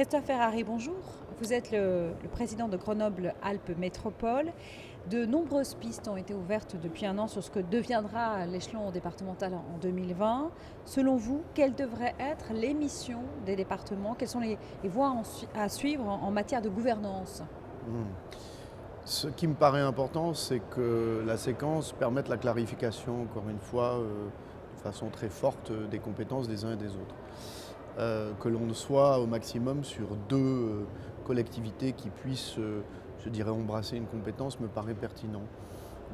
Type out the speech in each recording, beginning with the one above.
Christophe Ferrari, bonjour. Vous êtes le président de Grenoble-Alpes Métropole. De nombreuses pistes ont été ouvertes depuis un an sur ce que deviendra l'échelon départemental en 2020. Selon vous, quelles devraient être les missions des départements? Quelles sont les voies à suivre en matière de gouvernance? Ce qui me paraît important, c'est que la séquence permette la clarification, encore une fois, de façon très forte, des compétences des uns et des autres. Que l'on soit au maximum sur deux collectivités qui puissent, je dirais, embrasser une compétence me paraît pertinent.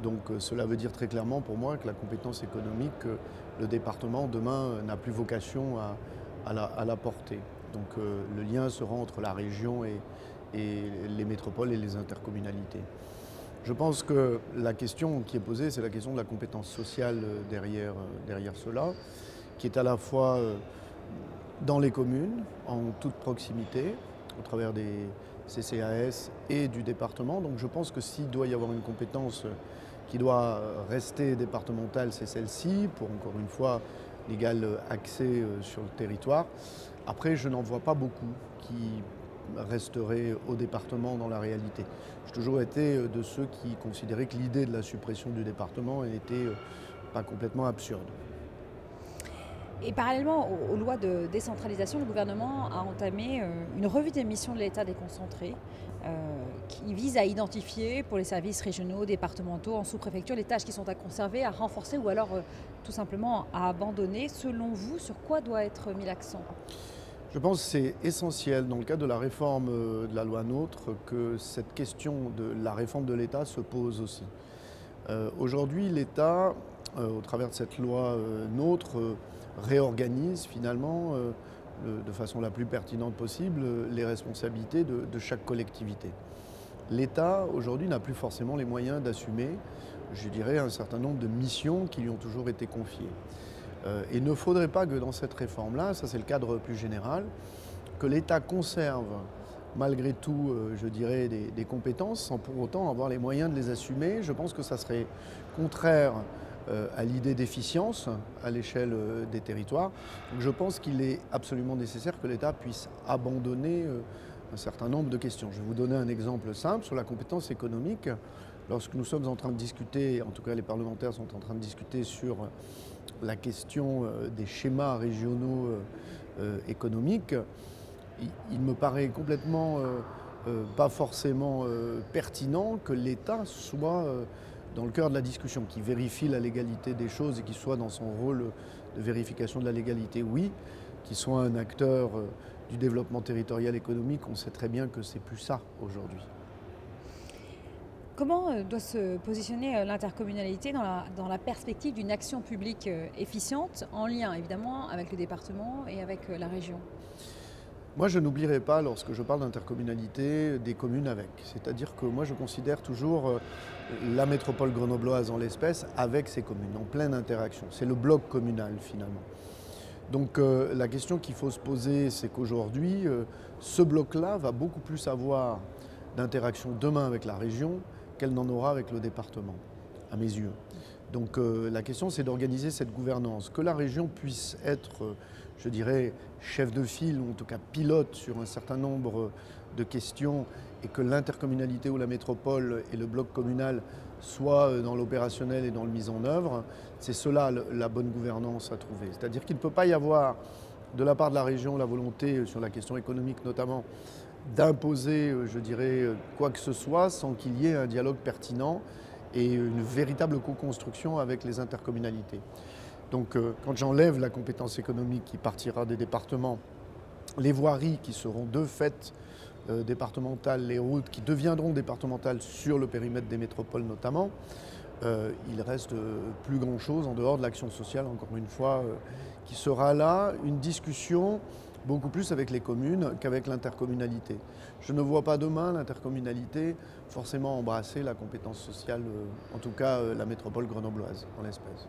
Donc cela veut dire très clairement pour moi que la compétence économique, le département demain n'a plus vocation à la porter. Donc le lien sera entre la région et les métropoles et les intercommunalités. Je pense que la question qui est posée, c'est la question de la compétence sociale derrière cela, qui est à la fois dans les communes, en toute proximité, au travers des CCAS et du département. Donc je pense que s'il doit y avoir une compétence qui doit rester départementale, c'est celle-ci, pour encore une fois l'égal accès sur le territoire. Après, je n'en vois pas beaucoup qui resteraient au département dans la réalité. J'ai toujours été de ceux qui considéraient que l'idée de la suppression du département n'était pas complètement absurde. Et parallèlement aux lois de décentralisation, le gouvernement a entamé une revue des missions de l'État déconcentré qui vise à identifier pour les services régionaux, départementaux, en sous-préfecture, les tâches qui sont à conserver, à renforcer ou alors tout simplement à abandonner. Selon vous, sur quoi doit être mis l'accent? Je pense que c'est essentiel dans le cadre de la réforme de la loi NOTRe que cette question de la réforme de l'État se pose aussi. Aujourd'hui, l'État, au travers de cette loi NOTRe, réorganise finalement de façon la plus pertinente possible les responsabilités de chaque collectivité. L'État aujourd'hui n'a plus forcément les moyens d'assumer, je dirais, un certain nombre de missions qui lui ont toujours été confiées. Il ne faudrait pas que dans cette réforme-là, ça c'est le cadre plus général, que l'État conserve malgré tout, je dirais, des compétences sans pour autant avoir les moyens de les assumer. Je pense que ça serait contraire à l'idée d'efficience à l'échelle des territoires. Donc je pense qu'il est absolument nécessaire que l'État puisse abandonner un certain nombre de questions. Je vais vous donner un exemple simple sur la compétence économique. Lorsque nous sommes en train de discuter, en tout cas les parlementaires sont en train de discuter sur la question des schémas régionaux économiques, il me paraît complètement pas forcément pertinent que l'État soit dans le cœur de la discussion, qui vérifie la légalité des choses et qui soit dans son rôle de vérification de la légalité, oui, qui soit un acteur du développement territorial économique, on sait très bien que c'est plus ça aujourd'hui. Comment doit se positionner l'intercommunalité dans la perspective d'une action publique efficiente, en lien évidemment avec le département et avec la région? Moi, je n'oublierai pas, lorsque je parle d'intercommunalité, des communes avec. C'est-à-dire que moi, je considère toujours la métropole grenobloise en l'espèce avec ses communes, en pleine interaction. C'est le bloc communal, finalement. Donc la question qu'il faut se poser, c'est qu'aujourd'hui, ce bloc-là va beaucoup plus avoir d'interaction demain avec la région qu'elle n'en aura avec le département, à mes yeux. Donc la question, c'est d'organiser cette gouvernance, que la région puisse être, je dirais, chef de file, ou en tout cas pilote sur un certain nombre de questions, et que l'intercommunalité ou la métropole et le bloc communal soient dans l'opérationnel et dans le mise en œuvre. C'est cela la bonne gouvernance à trouver. C'est-à-dire qu'il ne peut pas y avoir, de la part de la région, la volonté, sur la question économique notamment, d'imposer, je dirais, quoi que ce soit sans qu'il y ait un dialogue pertinent et une véritable co-construction avec les intercommunalités. Donc quand j'enlève la compétence économique qui partira des départements, les voiries qui seront de fait départementales, les routes qui deviendront départementales sur le périmètre des métropoles notamment, il reste plus grand-chose en dehors de l'action sociale, encore une fois, qui sera là, une discussion beaucoup plus avec les communes qu'avec l'intercommunalité. Je ne vois pas demain l'intercommunalité forcément embrasser la compétence sociale, en tout cas la métropole grenobloise en l'espèce.